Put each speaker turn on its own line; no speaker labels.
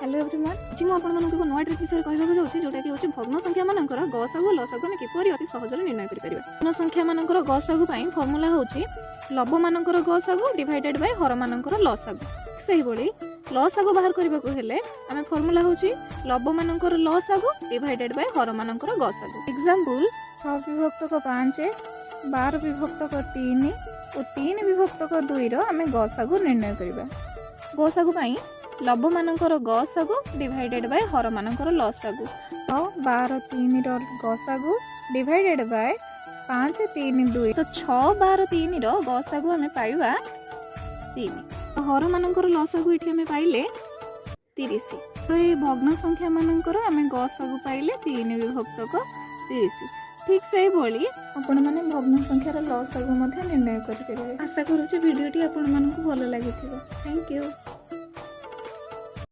Hello everyone जी मुझे आपको नुआ ट्रिक विषय कहवाक जाऊँगी जोटा कि हूँ भग्न संख्या मानकर गसागु लसागु आम किपरि अति सहजरे निर्णय करें। भग्न संख्या मानकर गसागु फर्मुला हूँ लब मानकर गसागु डिवाइडेड बाय हर मानकर लसागु। से भाई लसागु बाहर करने को हेले आम फर्मुला हूँ लब मानकर लसागु डिवाइडेड बाय हर मानकर गसागु। एग्जांपल 6 विभक्तक 5 12 विभक्तक 3 और 3 विभक्तक 2 आम गसागु निर्णय करवा। गसागु लब मानकर गसागु डिवाइडेड बाय हर मानकर लसागु। तो 12 3 गसागु डिवाइडेड बाय 5 3 2 तो 6 12 3 गसागु आम पाइबा 3 तो हर मानकर लसागु इठी आम पाइले 30। तो ये भग्न संख्या मानकर आम गसागु पाइले 3 विभक्तक 30। ठीक से भाई आपण मैंने भग्न संख्यार लसागु निर्णय करें। आशा करुँच भिडियोटी आपण मानक भल लगी। Thank you.